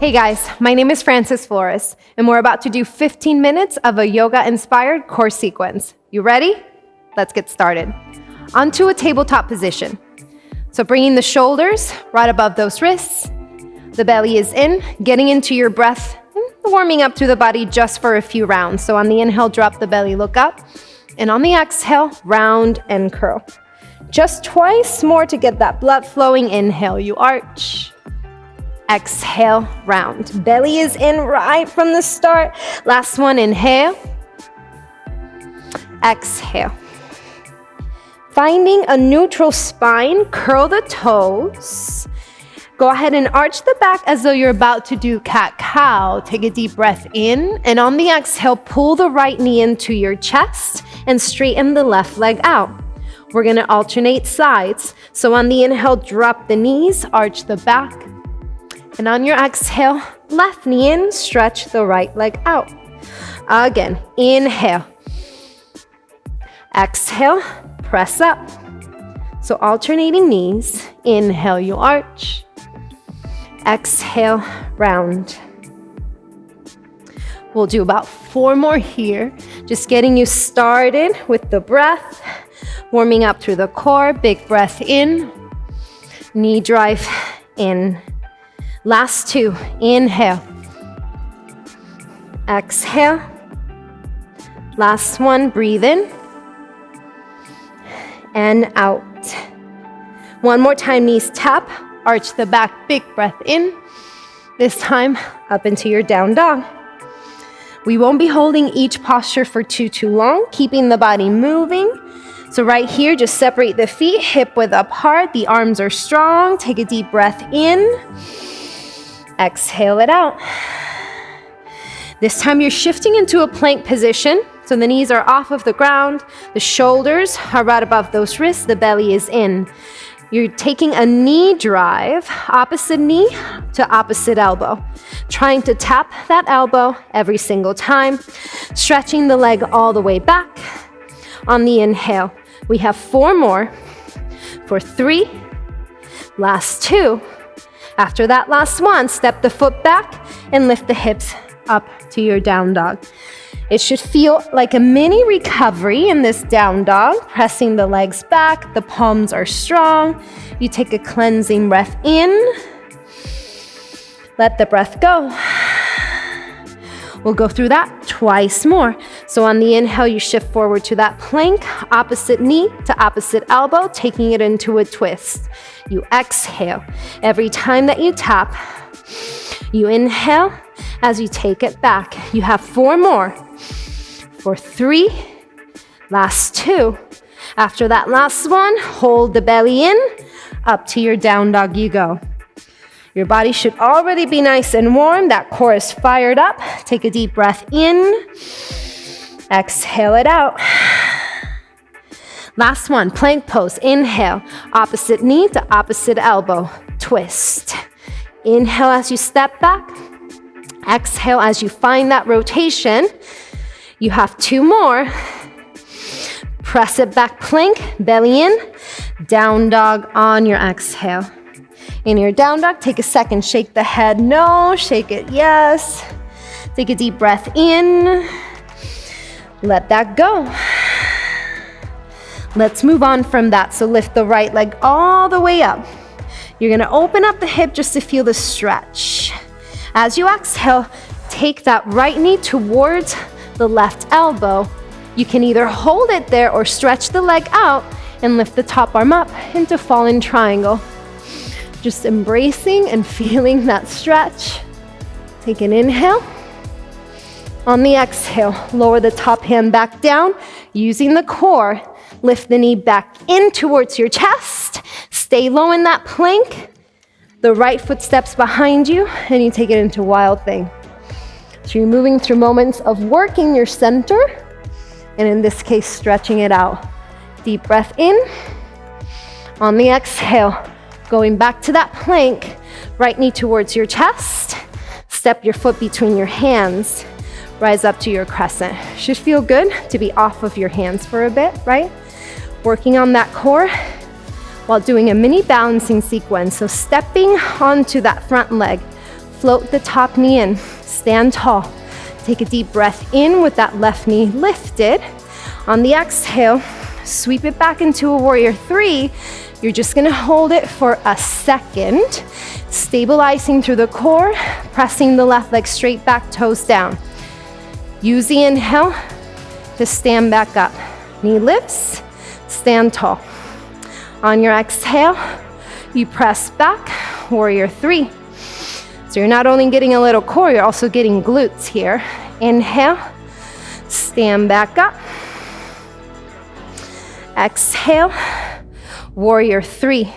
Hey guys, my name is Frances Flores, and we're about to do 15 minutes of a yoga-inspired core sequence. You ready? Let's get started. Onto a tabletop position. So bringing the shoulders right above those wrists. The belly is in, getting into your breath, warming up through the body just for a few rounds. So on the inhale, drop the belly, look up. And on the exhale, round and curl. Just twice more to get that blood flowing. Inhale, you arch. Exhale, round. Belly is in right from the start. Last one, inhale. Exhale. Finding a neutral spine, curl the toes. Go ahead and arch the back as though you're about to do cat-cow. Take a deep breath in, and on the exhale, pull the right knee into your chest and straighten the left leg out. We're gonna alternate sides. So on the inhale, drop the knees, arch the back. And on your exhale, left knee in, stretch the right leg out. Again, inhale. Exhale, press up. So alternating knees. Inhale, you arch. Exhale, round. We'll do about 4 more here. Just getting you started with the breath. Warming up through the core. Big breath in. Knee drive in. Last 2, inhale, exhale, last one, breathe in, and out. One more time, knees tap, arch the back, big breath in, this time up into your down dog. We won't be holding each posture for too long, keeping the body moving. So right here, just separate the feet, hip width apart, the arms are strong, take a deep breath in. Exhale it out. This time you're shifting into a plank position. So the knees are off of the ground. The shoulders are right above those wrists. The belly is in. You're taking a knee drive, opposite knee to opposite elbow. Trying to tap that elbow every single time. Stretching the leg all the way back. On the inhale, we have 4 more. For 3, last 2. After that last one, step the foot back and lift the hips up to your down dog. It should feel like a mini recovery in this down dog, pressing the legs back, the palms are strong. You take a cleansing breath in. Let the breath go. We'll go through that twice more. So on the inhale, you shift forward to that plank, opposite knee to opposite elbow, taking it into a twist. You exhale. Every time that you tap, you inhale as you take it back. You have 4 more. For 3, last 2. After that last one, hold the belly in, up to your down dog you go. Your body should already be nice and warm. That core is fired up. Take a deep breath in. Exhale it out. Last one, plank pose. Inhale, opposite knee to opposite elbow. Twist. Inhale as you step back. Exhale as you find that rotation. You have 2 more. Press it back, plank, belly in. Down dog on your exhale. In your down dog, take a second, shake the head, no, shake it, yes. Take a deep breath in. Let that go. Let's move on from that. So lift the right leg all the way up. You're gonna open up the hip just to feel the stretch. As you exhale, take that right knee towards the left elbow. You can either hold it there or stretch the leg out and lift the top arm up into fallen triangle. Just embracing and feeling that stretch. Take an inhale. On the exhale, lower the top hand back down. Using the core, lift the knee back in towards your chest. Stay low in that plank. The right foot steps behind you, and you take it into wild thing. So you're moving through moments of working your center, and in this case, stretching it out. Deep breath in. On the exhale, going back to that plank, right knee towards your chest. Step your foot between your hands. Rise up to your crescent. Should feel good to be off of your hands for a bit, right? Working on that core while doing a mini balancing sequence. So stepping onto that front leg, float the top knee in. Stand tall. Take a deep breath in with that left knee lifted. On the exhale, sweep it back into a warrior three. You're just gonna hold it for a second, stabilizing through the core, pressing the left leg straight back, toes down. Use the inhale to stand back up. Knee lifts, stand tall. On your exhale, you press back, warrior three. So you're not only getting a little core, you're also getting glutes here. Inhale, stand back up. Exhale, warrior three.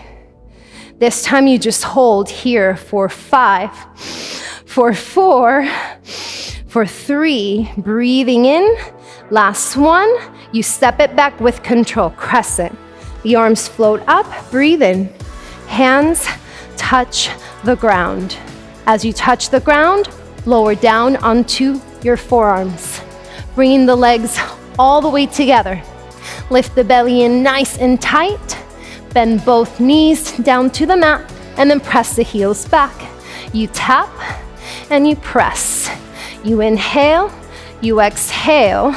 This time you just hold here for 5, for 4, for 3. Breathing in. Last one. You step it back with control. Crescent. The arms float up. Breathe in. Hands touch the ground. As you touch the ground, lower down onto your forearms. Bringing the legs all the way together. Lift the belly in nice and tight. Bend both knees down to the mat and then press the heels back. You tap and you press. You inhale, you exhale.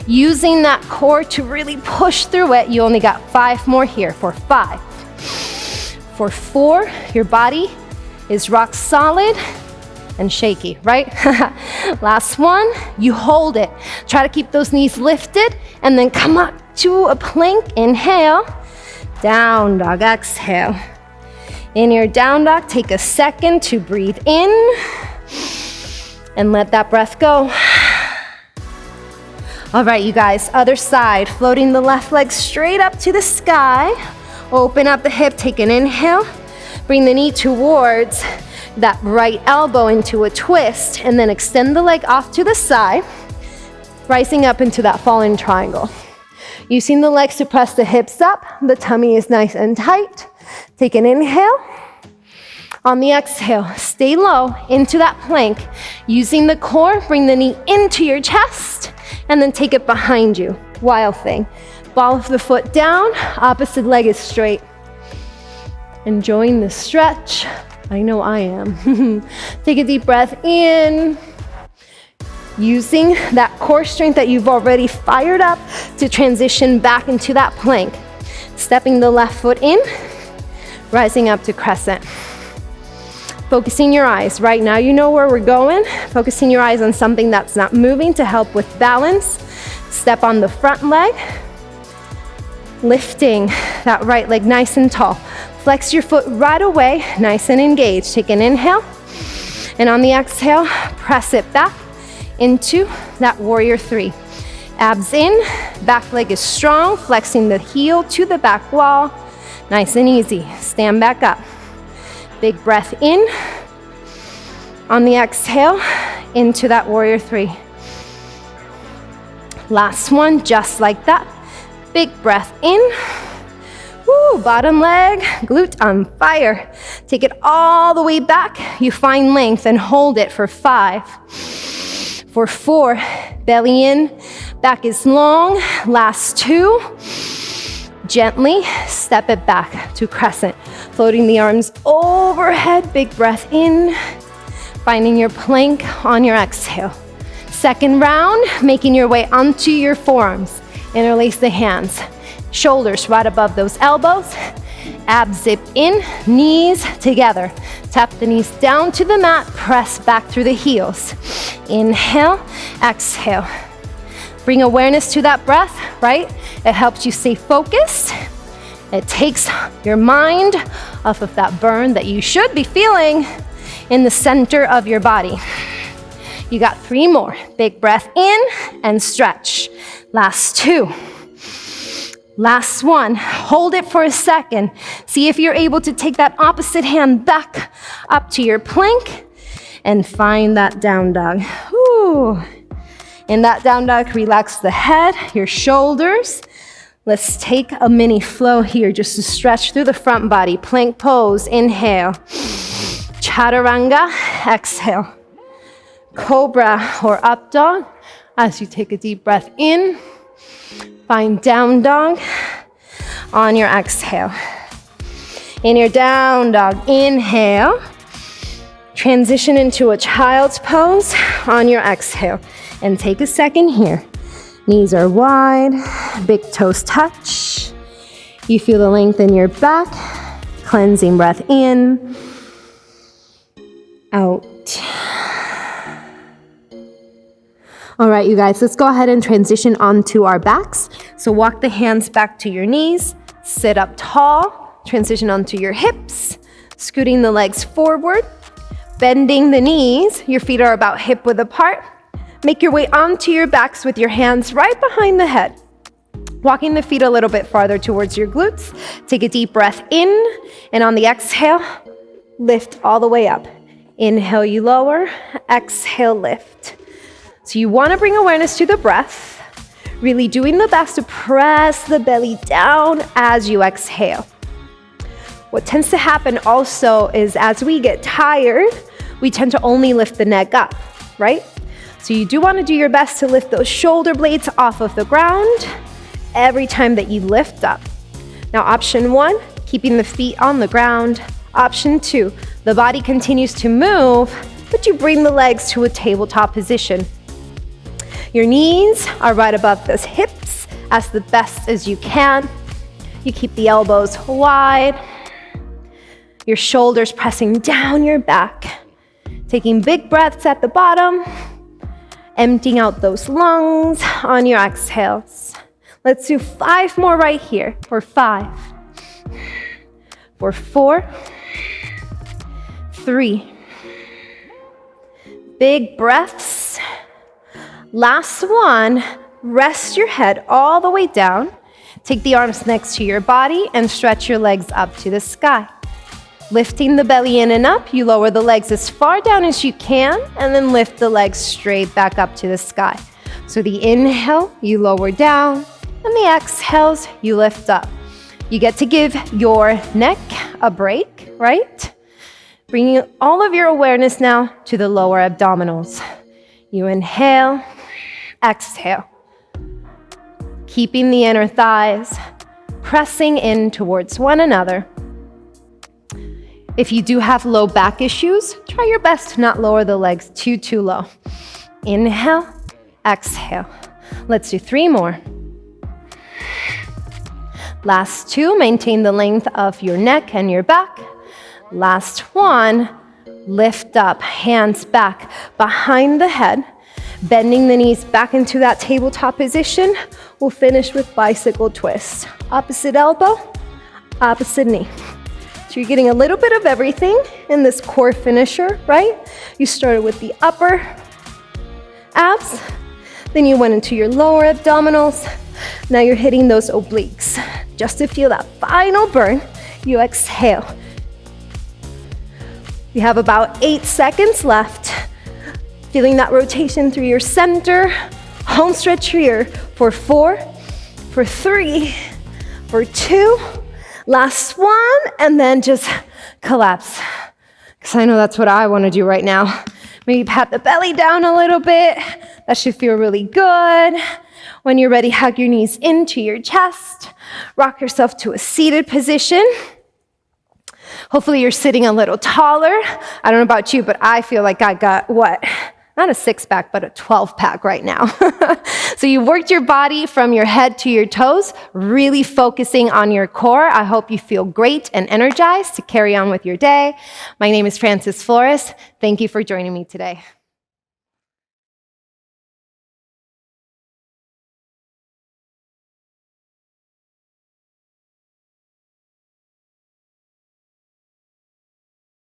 Using that core to really push through it. You only got 5 more here. For 5. For 4, your body is rock solid and shaky, right? Last one, you hold it. Try to keep those knees lifted and then come up to a plank. Inhale, down dog, exhale. In your down dog, take a second to breathe in and let that breath go. All right, you guys, other side, floating the left leg straight up to the sky. Open up the hip, take an inhale. Bring the knee towards that right elbow into a twist, and then extend the leg off to the side, rising up into that fallen triangle. Using the legs to press the hips up, the tummy is nice and tight. Take an inhale. On the exhale, stay low into that plank. Using the core, bring the knee into your chest, and then take it behind you. Wild thing. Ball of the foot down, opposite leg is straight. Enjoying the stretch. I know I am. Take a deep breath in. Using that core strength that you've already fired up to transition back into that plank. Stepping the left foot in, rising up to crescent. Focusing your eyes. Right now you know where we're going. Focusing your eyes on something that's not moving to help with balance. Step on the front leg. Lifting that right leg nice and tall. Flex your foot right away, nice and engaged. Take an inhale. And on the exhale, press it back into that warrior three. Abs in, back leg is strong, flexing the heel to the back wall. Nice and easy. Stand back up. Big breath in. On the exhale, into that warrior three. Last one, just like that. Big breath in. Woo, bottom leg, glute on fire. Take it all the way back. You find length and hold it for 5. For 4, belly in, back is long. Last 2. Gently step it back to crescent. Floating the arms overhead, big breath in. Finding your plank on your exhale. Second round, making your way onto your forearms. Interlace the hands. Shoulders right above those elbows. Abs zip in, knees together. Tap the knees down to the mat, press back through the heels. Inhale, exhale. Bring awareness to that breath, right? It helps you stay focused. It takes your mind off of that burn that you should be feeling in the center of your body. You got 3 more. Big breath in and stretch. Last 2. Last one. Hold it for a second. See if you're able to take that opposite hand back up to your plank and find that down dog. Whew. In that down dog, relax the head, your shoulders. Let's take a mini flow here just to stretch through the front body. Plank pose, inhale. Chaturanga, exhale. Cobra or up dog as you take a deep breath in. Find down dog on your exhale. In your down dog, inhale. Transition into a child's pose on your exhale. And take a second here. Knees are wide, big toes touch. You feel the length in your back. Cleansing breath in, out. All right, you guys, let's go ahead and transition onto our backs. So walk the hands back to your knees, sit up tall, transition onto your hips, scooting the legs forward, bending the knees. Your feet are about hip width apart. Make your way onto your backs with your hands right behind the head. Walking the feet a little bit farther towards your glutes. Take a deep breath in, and on the exhale, lift all the way up. Inhale, you lower, exhale, lift. So you want to bring awareness to the breath, really doing the best to press the belly down as you exhale. What tends to happen also is as we get tired, we tend to only lift the neck up, right? So you do want to do your best to lift those shoulder blades off of the ground every time that you lift up. Now, option 1, keeping the feet on the ground. Option 2, the body continues to move, but you bring the legs to a tabletop position. Your knees are right above the hips as the best as you can. You keep the elbows wide. Your shoulders pressing down your back. Taking big breaths at the bottom. Emptying out those lungs on your exhales. Let's do 5 more right here. For 5. For 4. 3. Big breaths. Last one, rest your head all the way down. Take the arms next to your body and stretch your legs up to the sky. Lifting the belly in and up, you lower the legs as far down as you can and then lift the legs straight back up to the sky. So the inhale, you lower down, and the exhales, you lift up. You get to give your neck a break, right? Bringing all of your awareness now to the lower abdominals. You inhale, exhale. Keeping the inner thighs pressing in towards one another. If you do have low back issues, try your best to not lower the legs too low. Inhale, exhale. Let's do 3 more. Last 2, maintain the length of your neck and your back. Last 1, lift up, hands back behind the head, bending the knees back into that tabletop position. We'll finish with bicycle twist. Opposite elbow, opposite knee. So you're getting a little bit of everything in this core finisher, right? You started with the upper abs, then you went into your lower abdominals. Now you're hitting those obliques. Just to feel that final burn, you exhale. You have about 8 seconds left. Feeling that rotation through your center. Home stretch here for 4, for 3, for 2. Last 1, and then just collapse. Because I know that's what I want to do right now. Maybe pat the belly down a little bit. That should feel really good. When you're ready, hug your knees into your chest. Rock yourself to a seated position. Hopefully you're sitting a little taller. I don't know about you, but I feel like I got not a 6-pack, but a 12-pack right now. So you worked your body from your head to your toes, really focusing on your core. I hope you feel great and energized to carry on with your day. My name is Frances Flores. Thank you for joining me today.